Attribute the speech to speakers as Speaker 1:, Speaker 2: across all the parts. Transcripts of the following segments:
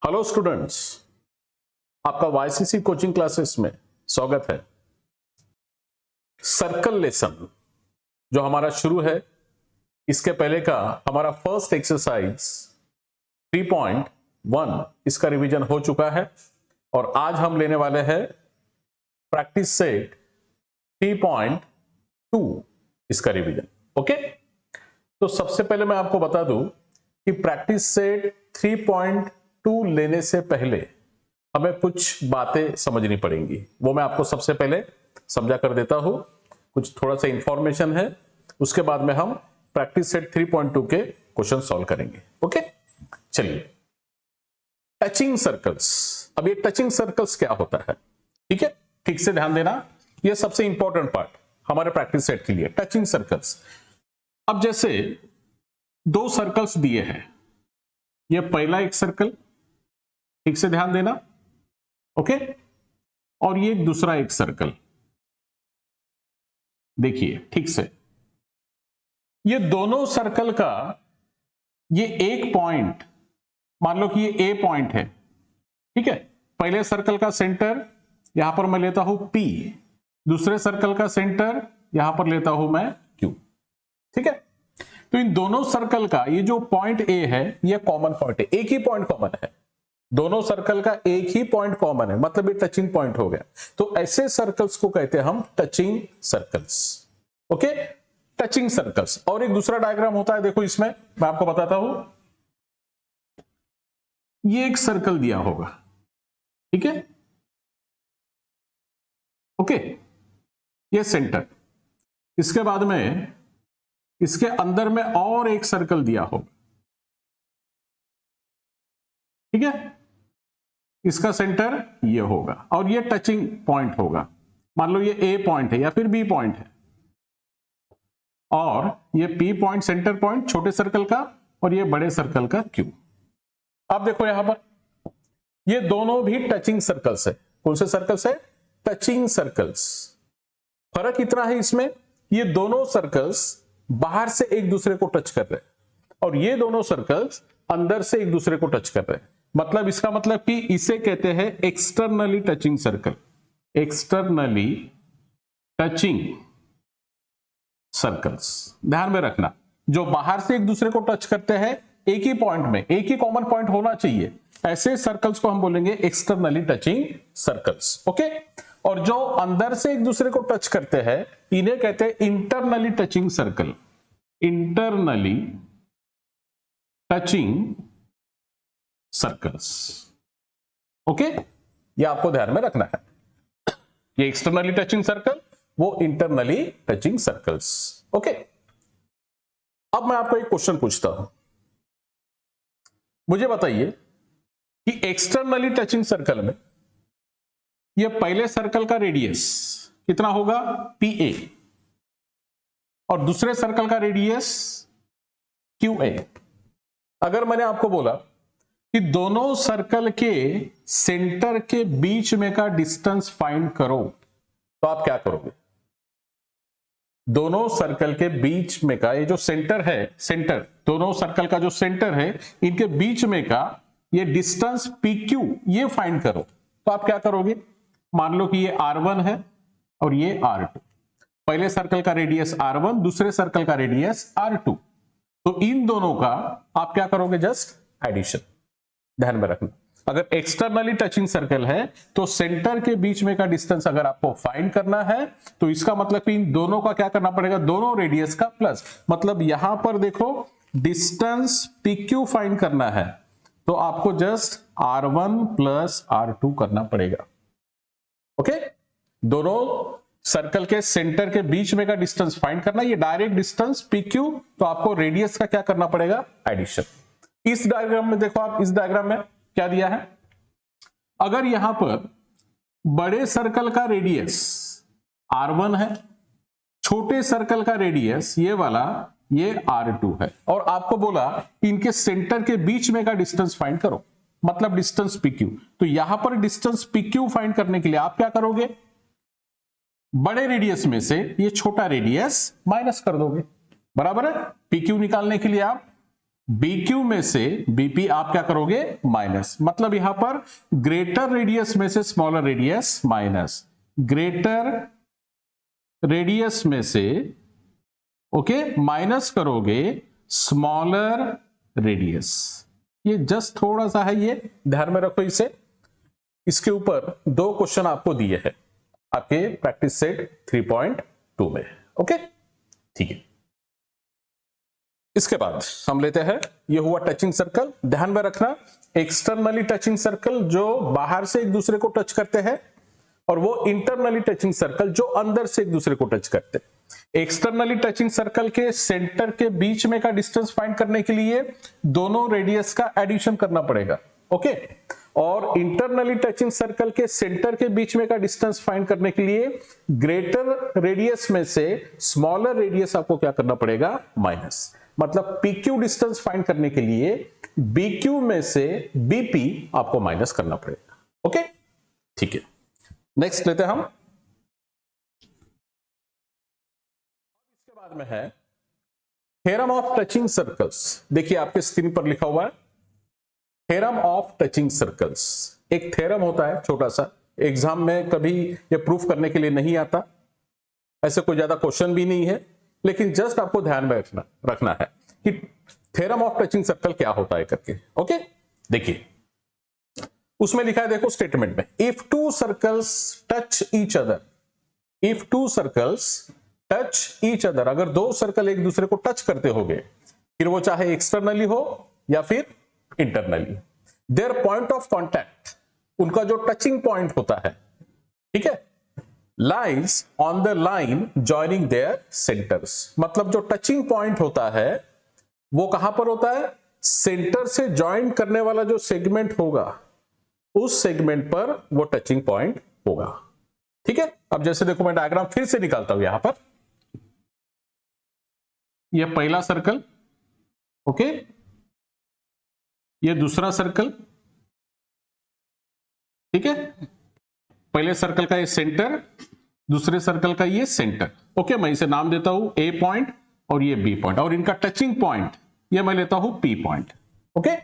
Speaker 1: Hello students, आपका YCC coaching classes में स्वागत है। सर्कल लेसन जो हमारा शुरू है, इसके पहले का हमारा फर्स्ट एक्सरसाइज 3.1 इसका रिवीजन हो चुका है और आज हम लेने वाले हैं प्रैक्टिस सेट 3.2 इसका रिवीजन। ओके, तो सबसे पहले मैं आपको बता दूं कि प्रैक्टिस सेट 3.2 लेने से पहले हमें कुछ बातें समझनी पड़ेंगी। वो मैं आपको सबसे पहले समझा कर देता हूं। कुछ थोड़ा सा इंफॉर्मेशन है, उसके बाद में हम प्रैक्टिस सेट 3.2 के क्वेश्चन सॉल्व करेंगे। ओके, चलिए। Touching circles. अब ये टचिंग सर्कल्स क्या होता है, ठीक है, ठीक से ध्यान देना, ये सबसे इंपॉर्टेंट पार्ट हमारे प्रैक्टिस सेट के लिए। Touching circles. अब जैसे दो सर्कल्स दिए हैं, ये पहला एक सर्कल, ठीक से ध्यान देना, ओके, और ये दूसरा एक सर्कल, देखिए ठीक से। ये दोनों सर्कल का ये एक पॉइंट, मान लो कि ये ए पॉइंट है, ठीक है। पहले सर्कल का सेंटर यहां पर मैं लेता हूं P, दूसरे सर्कल का सेंटर यहां पर लेता हूं मैं Q, ठीक है। तो इन दोनों सर्कल का ये जो पॉइंट ए है, ये कॉमन पॉइंट है, एक ही पॉइंट कॉमन है, दोनों सर्कल का एक ही पॉइंट कॉमन है, मतलब ये टचिंग पॉइंट हो गया। तो ऐसे सर्कल्स को कहते हैं हम touching circles. Okay, touching circles. और एक दूसरा डायग्राम होता है, देखो इसमें मैं आपको बताता हूं। ये एक सर्कल दिया होगा, ठीक है, ओके, ये सेंटर, इसके बाद में इसके अंदर में और एक सर्कल दिया होगा, ठीक है, इसका सेंटर ये होगा और ये टचिंग पॉइंट होगा। मान लो ये ए पॉइंट है या फिर बी पॉइंट है, और ये पी पॉइंट सेंटर पॉइंट छोटे सर्कल का, और ये बड़े सर्कल का क्यू। आप देखो यहां पर ये दोनों भी टचिंग सर्कल्स है। कौन से सर्कल्स है? Touching circles. फर्क इतना है इसमें, ये दोनों सर्कल्स बाहर से एक दूसरे को टच कर रहे हैं और ये दोनों सर्कल्स अंदर से एक दूसरे को टच कर रहे हैं। मतलब इसका मतलब कि इसे कहते हैं externally touching circle. Externally touching circles, ध्यान में रखना, जो बाहर से एक दूसरे को टच करते हैं, एक ही पॉइंट में, एक ही कॉमन पॉइंट होना चाहिए, ऐसे सर्कल्स को हम बोलेंगे एक्सटर्नली टचिंग सर्कल्स। ओके, और जो अंदर से एक दूसरे को टच करते हैं, इन्हें कहते हैं internally touching circle. Internally touching circles. Okay, ये आपको ध्यान में रखना है। ये एक्सटर्नली टचिंग सर्कल, वो इंटरनली टचिंग सर्कल्स। ओके, अब मैं आपको एक क्वेश्चन पूछता हूं, मुझे बताइए कि एक्सटर्नली टचिंग सर्कल में ये पहले सर्कल का रेडियस कितना होगा? PA, और दूसरे सर्कल का रेडियस QA। अगर मैंने आपको बोला कि दोनों सर्कल के सेंटर के बीच में का डिस्टेंस फाइंड करो, तो आप क्या करोगे? दोनों सर्कल के बीच में का ये जो सेंटर है, सेंटर, दोनों सर्कल का जो सेंटर है, इनके बीच में का ये डिस्टेंस PQ, ये फाइंड करो। तो आप क्या करोगे? मान लो कि ये R1 है और ये R2। पहले सर्कल का रेडियस R1, दूसरे सर्कल का रेडियस R2। तो इन दोनों का आप क्या करोगे? Just addition. ध्यान में रखना, अगर एक्सटर्नली टचिंग सर्कल है तो सेंटर के बीच में का डिस्टेंस अगर आपको फाइंड करना है, तो इसका मतलब कि इन दोनों का क्या करना पड़ेगा? दोनों रेडियस का प्लस। मतलब यहां पर देखो, डिस्टेंस PQ फाइंड करना है तो आपको जस्ट R1 प्लस R2 करना पड़ेगा। ओके, दोनों सर्कल के सेंटर के बीच में का डिस्टेंस फाइंड करना, ये डायरेक्ट डिस्टेंस PQ, तो आपको रेडियस का क्या करना पड़ेगा? एडिशन। इस डायग्राम में देखो, आप इस डायग्राम में क्या दिया है? अगर यहां पर बड़े सर्कल का रेडियस R1 है, छोटे सर्कल का रेडियस ये वाला, ये R2 है, और आपको बोला इनके सेंटर के बीच में का डिस्टेंस फाइंड करो, मतलब डिस्टेंस PQ। तो यहां पर डिस्टेंस PQ फाइंड करने के लिए आप क्या करोगे? बड़े रेडियस में से ये छोटा रेडियस माइनस कर दोगे, बराबर है। PQ निकालने के लिए आप BQ में से BP आप क्या करोगे माइनस, मतलब यहां पर ग्रेटर रेडियस में से smaller radius minus, greater radius में से ओके माइनस करोगे स्मॉलर रेडियस। ये जस्ट थोड़ा सा है, ये ध्यान में रखो इसे। इसके ऊपर 2 क्वेश्चन आपको दिए हैं आपके प्रैक्टिस सेट 3.2 में। ओके ठीक है, इसके बाद हम लेते हैं, ये हुआ टचिंग सर्कल। ध्यान में रखना एक्सटर्नली टचिंग सर्कल जो बाहर से एक दूसरे को टच करते हैं, और वो इंटरनली टचिंग सर्कल जो अंदर से एक दूसरे को टच करते हैं। एक्सटर्नली टचिंग सर्कल के सेंटर के बीच में का डिस्टेंस फाइंड करने के लिए दोनों रेडियस का एडिशन करना पड़ेगा। ओके, और इंटरनली टचिंग सर्कल के सेंटर के बीच में का डिस्टेंस फाइंड करने के लिए ग्रेटर रेडियस में से स्मॉलर रेडियस आपको क्या करना पड़ेगा माइनस, मतलब PQ डिस्टेंस फाइंड करने के लिए BQ में से BP आपको माइनस करना पड़ेगा। ओके ठीक है, नेक्स्ट लेते हैं हम। इसके बाद में है थ्योरम ऑफ टचिंग सर्कल्स। देखिए आपके स्क्रीन पर लिखा हुआ है थ्योरम ऑफ टचिंग सर्कल्स। एक थ्योरम होता है छोटा सा, एग्जाम में कभी ये प्रूफ करने के लिए नहीं आता, ऐसे कोई ज्यादा क्वेश्चन भी नहीं है, लेकिन जस्ट आपको ध्यान में रखना है कि थ्योरम ऑफ टचिंग सर्कल क्या होता है करके। ओके देखिए उसमें लिखा है, देखो स्टेटमेंट में, if two circles touch each other, if two circles touch each other, अगर 2 सर्कल एक दूसरे को टच करते होंगे, फिर वो चाहे एक्सटर्नली हो या फिर internally, their point of contact, उनका जो टचिंग पॉइंट होता है, ठीक है, lies on the line joining there centres, मतलब जो टचिंग पॉइंट होता है वो कहां पर होता है, सेंटर से ज्वाइन करने वाला जो सेगमेंट होगा उस सेगमेंट पर वो टचिंग पॉइंट होगा। ठीक है, अब जैसे देखो मैं डायग्राम फिर से निकालता हूं, यहां पर ये पहला सर्कल, ओके, ये दूसरा सर्कल, ठीक है, पहले सर्कल का ये सेंटर, दूसरे सर्कल का ये सेंटर। ओके, मैं इसे नाम देता हूं A पॉइंट और ये B पॉइंट, और इनका टचिंग पॉइंट ये मैं लेता हूं P पॉइंट। ओके,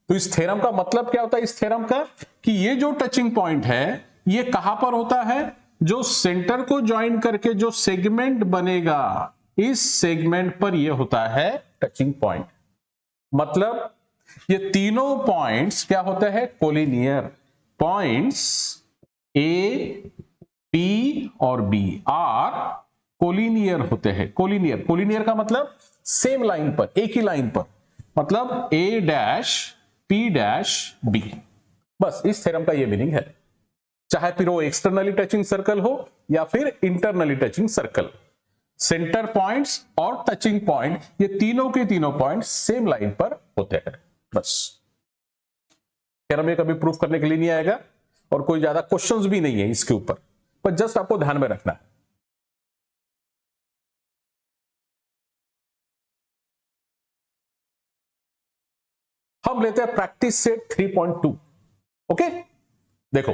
Speaker 1: तो इस थ्योरम का मतलब क्या होता है, इस थ्योरम का कि ये जो टचिंग पॉइंट है ये कहां पर होता है, जो सेंटर को ज्वाइन करके जो सेगमेंट बनेगा इस सेगमेंट पर ये होता है टचिंग पॉइंट। मतलब ये तीनों पॉइंट्स क्या होते हैं, कोलिनियर पॉइंट्स A, P और B आर कोलिनियर होते हैं। कोलिनियर, कोलिनियर का मतलब सेम लाइन पर, एक ही लाइन पर, मतलब A dash P dash B। बस इस थ्योरम का ये मीनिंग है, चाहे फिर वो एक्सटर्नली टचिंग सर्कल हो या फिर internally touching circle, centre points और टचिंग पॉइंट ये तीनों के तीनों पॉइंट सेम लाइन पर होते हैं। बस थ्योरम ये कभी प्रूफ करने के लिए नहीं आएगा और कोई ज्यादा क्वेश्चंस भी नहीं है इसके ऊपर, पर जस्ट आपको ध्यान में रखना है। हम लेते हैं प्रैक्टिस सेट 3.2। ओके, देखो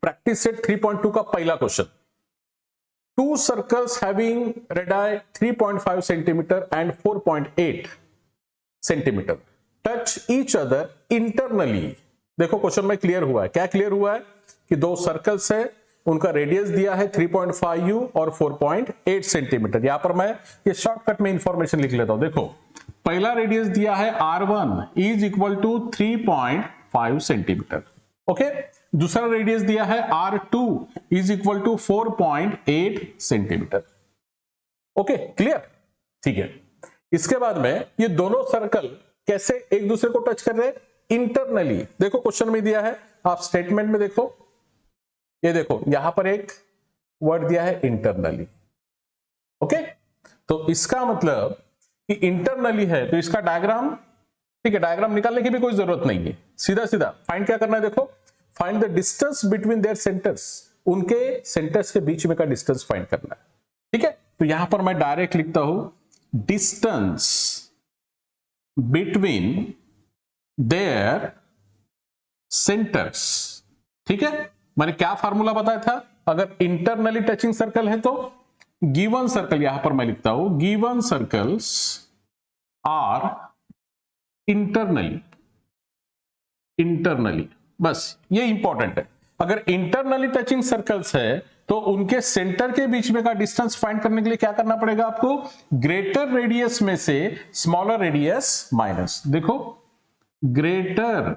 Speaker 1: प्रैक्टिस सेट 3.2 का पहला question, to circles having radii 3.5 centimetre and 4.8 centimetre touch each other internally. देखो क्वेश्चन में क्लियर हुआ है, क्या क्लियर हुआ है कि 2 सर्कल्स है, उनका रेडियस दिया है 3.5 और 4.8 सेंटीमीटर। यहां पर मैं ये शॉर्टकट में इंफॉर्मेशन लिख लेता हूं। देखो पहला रेडियस दिया है R1 is equal to 3.5 centimetre. Okay, दूसरा रेडियस दिया है R2 is equal to 4.8 centimetre. Okay clear, ठीक है। इसके बाद में ये दोनों सर्कल कैसे एक दूसरे को टच कर रहे हैं, इंटरनली। देखो क्वेश्चन में दिया है, आप स्टेटमेंट में देखो, ये देखो यहां पर एक वर्ड दिया है इंटरनली। ओके, तो इसका मतलब कि इंटरनली है, तो इसका डायग्राम, ठीक है, डायग्राम निकालने की भी कोई जरूरत नहीं है, सीधा सीधा फाइंड क्या करना है, देखो find the distance between their centres, उनके सेंटर्स के बीच में का डिस्टेंस फाइंड करना है। ठीक है, तो यहां पर मैं डायरेक्ट लिखता हूं डिस्टेंस बिटवीन देयर सेंटर्स। ठीक है, मैंने क्या फार्मूला बताया था, अगर इंटरनली टचिंग सर्कल है तो गिवन सर्कल, यहां पर मैं लिखता हूं given circles are internally, internally, बस ये इंपॉर्टेंट है। अगर इंटरनली टचिंग सर्कल्स है तो उनके सेंटर के बीच में का डिस्टेंस फाइंड करने के लिए क्या करना पड़ेगा आपको, ग्रेटर रेडियस में से स्मॉलर रेडियस माइनस। देखो ग्रेटर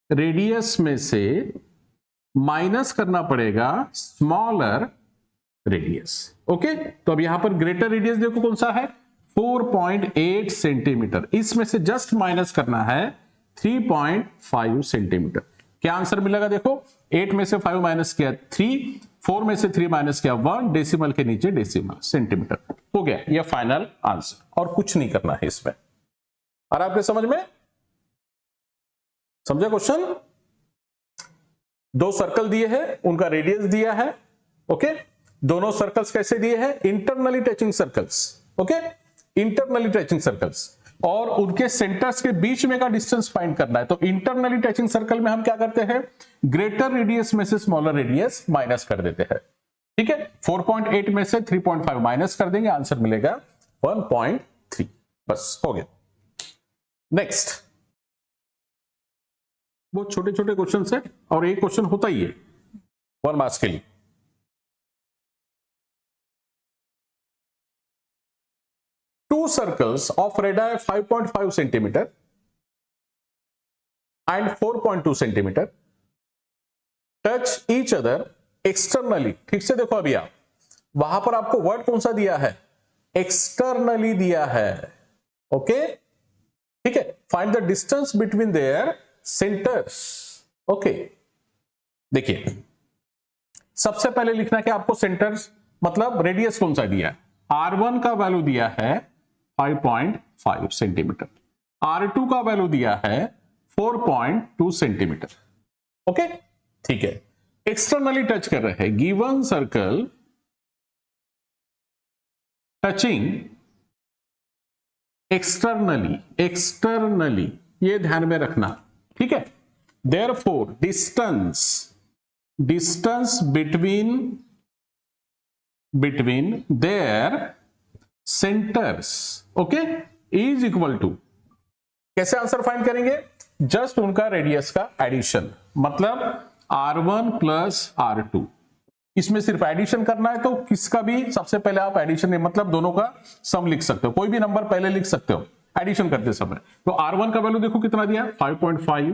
Speaker 1: रेडियस में से माइनस करना पड़ेगा स्मॉलर रेडियस। ओके, तो अब यहां पर ग्रेटर रेडियस देखो कौन सा है, 4.8 सेंटीमीटर, इसमें से जस्ट माइनस करना है 3.5 सेंटीमीटर। क्या आंसर मिलेगा, देखो 8 में से 5 माइनस किया 3, 4 में से 3 माइनस किया 1, डेसिमल के नीचे डेसिमल, सेंटीमीटर हो गया ये फाइनल आंसर, और कुछ नहीं करना है इसमें। और आपके समझ में समझे क्वेश्चन? दो सर्कल दिए हैं, उनका रेडियस दिया है। ओके, दोनों सर्कल्स कैसे दिए हैं, internally touching circles. Okay, internally touching circles, और उनके सेंटर्स के बीच में का डिस्टेंस फाइंड करना है। तो इंटरनली टचिंग सर्कल में हम क्या करते हैं, ग्रेटर रेडियस में से स्मॉलर रेडियस माइनस कर देते हैं। ठीक है, 4.8 में से 3.5 माइनस कर देंगे, आंसर मिलेगा 1.3। बस हो गया। नेक्स्ट, वो छोटे छोटे क्वेश्चन है और एक क्वेश्चन होता ही है 1 मार्क्स के लिए। Two circles of radii 5.5 centimeter and 4.2 centimeter touch each other externally। ठीक से देखो अभी आप, वहां पर आपको वर्ड कौन सा दिया है, एक्सटर्नली दिया है। ओके, ठीक है, find the distance between their centres. Okay, देखिए सबसे पहले लिखना कि आपको सेंटर्स मतलब रेडियस कौन सा दिया है। R1 का वैल्यू दिया है 5.5 सेंटीमीटर, R2 का वैल्यू दिया है 4.2 सेंटीमीटर। ओके, ठीक है, एक्सटर्नली टच कर रहे हैं, given circle touching externally, externally ये ध्यान में रखना। ठीक है, therefore distance, distance between their centres, okay, is equal to, कैसे आंसर फाइंड करेंगे, जस्ट उनका रेडियस का एडिशन, मतलब R1 प्लस R2। इसमें सिर्फ एडिशन करना है, तो किसका भी सबसे पहले आप एडिशन मतलब दोनों का सम लिख सकते हो, कोई भी नंबर पहले लिख सकते हो एडिशन करते समय। तो R1 का वैल्यू देखो कितना दिया 5.5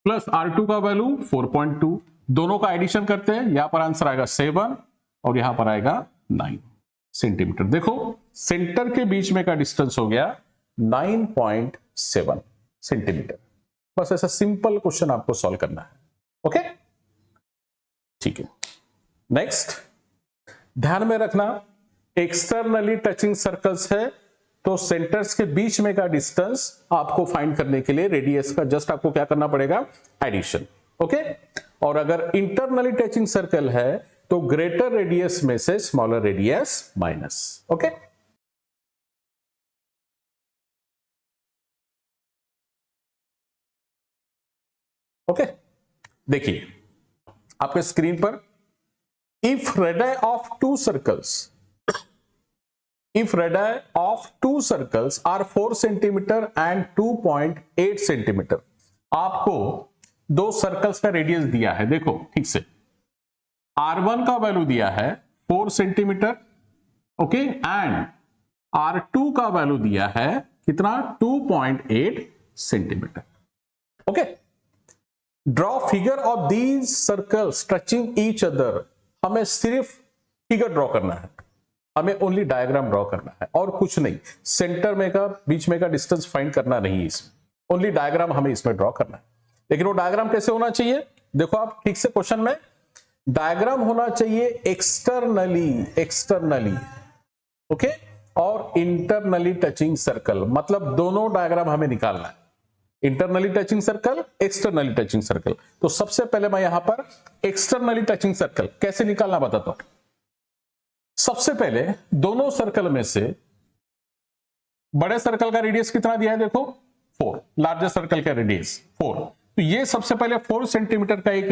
Speaker 1: प्लस R2 का वैल्यू 4.2, दोनों का एडिशन करते हैं, यहां पर आंसर आएगा 7 और यहां पर आएगा 9 सेंटीमीटर। देखो सेंटर के बीच में का डिस्टेंस हो गया 9.7 सेंटीमीटर। बस ऐसा सिंपल क्वेश्चन आपको सॉल्व करना है। ओके, ठीक है। नेक्स्ट, ध्यान में रखना एक्सटर्नली टचिंग सर्कल्स है तो सेंटर्स के बीच में का डिस्टेंस आपको फाइंड करने के लिए रेडियस का जस्ट आपको क्या करना पड़ेगा, एडिशन। ओके, और अगर इंटरनली टचिंग सर्कल है तो ग्रेटर रेडियस में से smaller radius minus. Okay, okay, देखिए आपके स्क्रीन पर, if radius of to circles, if radii of two circles are 4 centimeter and 2.8 centimeter, आपको दो सर्कल्स का रेडियस दिया है। देखो ठीक से, R1 का वैल्यू दिया है 4 सेंटीमीटर, ओके, एंड R2 का वैल्यू दिया है कितना, 2.8 centimetre. Okay, draw figure of these circles touching each other. हमें सिर्फ फिगर ड्रॉ करना है, हमें ओनली डायग्राम ड्रॉ करना है और कुछ नहीं। सेंटर में का बीच में का डिस्टेंस फाइंड करना नहीं है इसमें, ओनली डायग्राम हमें इसमें ड्रॉ करना है। लेकिन वो डायग्राम कैसे होना चाहिए, देखो आप ठीक से क्वेश्चन में, डायग्राम होना चाहिए एक्सटर्नली, एक्सटर्नली, ओके, और इंटरनली टचिंग सर्कल, मतलब दोनों डायग्राम हमें निकालना है, internally touching circle, externally touching circle. तो सबसे पहले मैं यहां पर एक्सटर्नली टचिंग सर्कल कैसे निकालना बताता हूं। सबसे पहले दोनों सर्कल में से बड़े सर्कल का रेडियस कितना दिया है, देखो 4, लार्जेस्ट सर्कल का रेडियस 4, तो ये सबसे पहले 4 सेंटीमीटर का एक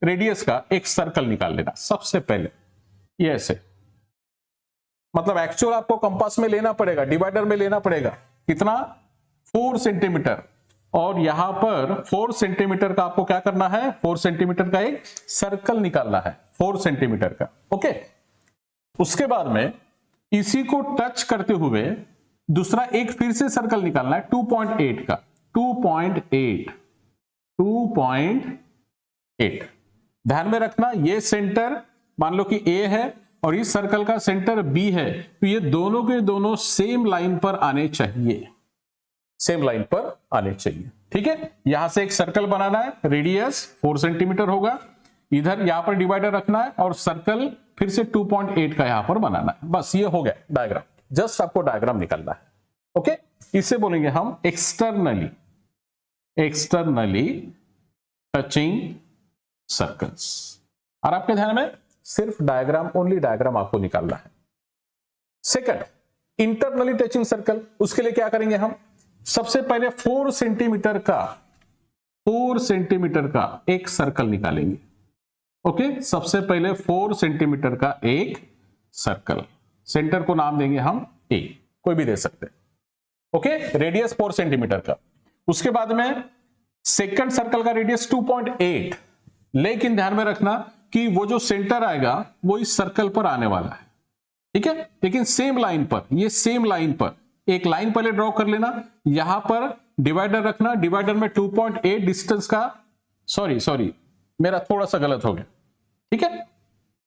Speaker 1: रेडियस का एक सर्कल निकाल लेना सबसे पहले, ये ऐसे, मतलब एक्चुअल आपको कंपास में लेना पड़ेगा, डिवाइडर में लेना पड़ेगा, कितना 4 सेंटीमीटर, और यहां पर 4 सेंटीमीटर का आपको क्या करना है, 4 सेंटीमीटर का एक सर्कल निकालना है, 4 सेंटीमीटर का। ओके, उसके बाद में इसी को टच करते हुए दूसरा एक फिर से सर्कल निकालना है 2.8 का, 2.8। ध्यान में रखना, ये सेंटर मान लो कि ए है और इस सर्कल का सेंटर बी है, तो ये दोनों के दोनों सेम लाइन पर आने चाहिए, सेम लाइन पर आने चाहिए। ठीक है, यहां से एक सर्कल बनाना है, रेडियस 4 सेंटीमीटर होगा, इधर यहां पर डिवाइडर रखना है और सर्कल फिर से 2.8 का यहां पर बनाना है। बस ये हो गया डायग्राम, जस्ट आपको डायग्राम निकालना है। ओके, इसे बोलेंगे हम एक्सटर्नली टचिंग सर्कल्स। और आपके ध्यान में सिर्फ डायग्राम, ओनली डायग्राम आपको निकालना है। सेकंड, इंटरनली टचिंग सर्कल, उसके लिए क्या करेंगे हम, सबसे पहले 4 सेंटीमीटर का एक सर्कल निकालेंगे। ओके, सबसे पहले 4 सेंटीमीटर का एक सर्कल, सेंटर को नाम देंगे हम ए, कोई भी दे सकते हैं। ओके, रेडियस 4 सेंटीमीटर का। उसके बाद में सेकंड सर्कल का रेडियस 2.8, लेकिन ध्यान में रखना कि वो जो सेंटर आएगा वो इस सर्कल पर आने वाला है। ठीक है, लेकिन सेम लाइन पर, ये सेम लाइन पर एक लाइन पहले ड्रॉ कर लेना, यहां पर डिवाइडर रखना, डिवाइडर में 2.8 डिस्टेंस का, सॉरी मेरा थोड़ा सा गलत हो गया। ठीक है,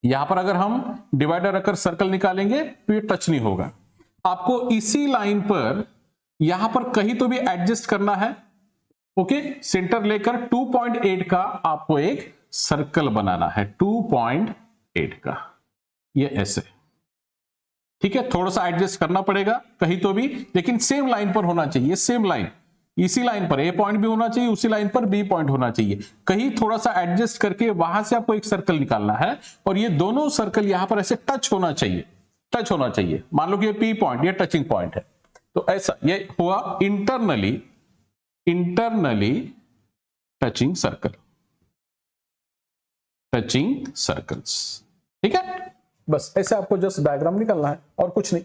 Speaker 1: यहां पर अगर हम डिवाइडर रखकर सर्कल निकालेंगे तो ये टच नहीं होगा। आपको इसी लाइन पर यहां पर कहीं तो भी एडजस्ट करना है। ओके, सेंटर लेकर 2.8 का आपको एक सर्कल बनाना है, 2.8 का, ये ऐसे। ठीक है, थोड़ा सा एडजस्ट करना पड़ेगा कहीं तो भी, लेकिन सेम लाइन पर होना चाहिए, सेम लाइन, इसी लाइन पर ए पॉइंट भी होना चाहिए, उसी लाइन पर बी पॉइंट होना चाहिए। कहीं थोड़ा सा एडजस्ट करके वहां से आपको एक सर्कल निकालना है, और ये दोनों सर्कल यहां पर ऐसे टच होना चाहिए, टच होना चाहिए। मान लो कि ये पी पॉइंट, ये टचिंग पॉइंट है, तो ऐसा ये हुआ इंटरनली टचिंग सर्कल्स। ठीक है, बस ऐसे आपको जस्ट डायग्राम निकालना है और कुछ नहीं।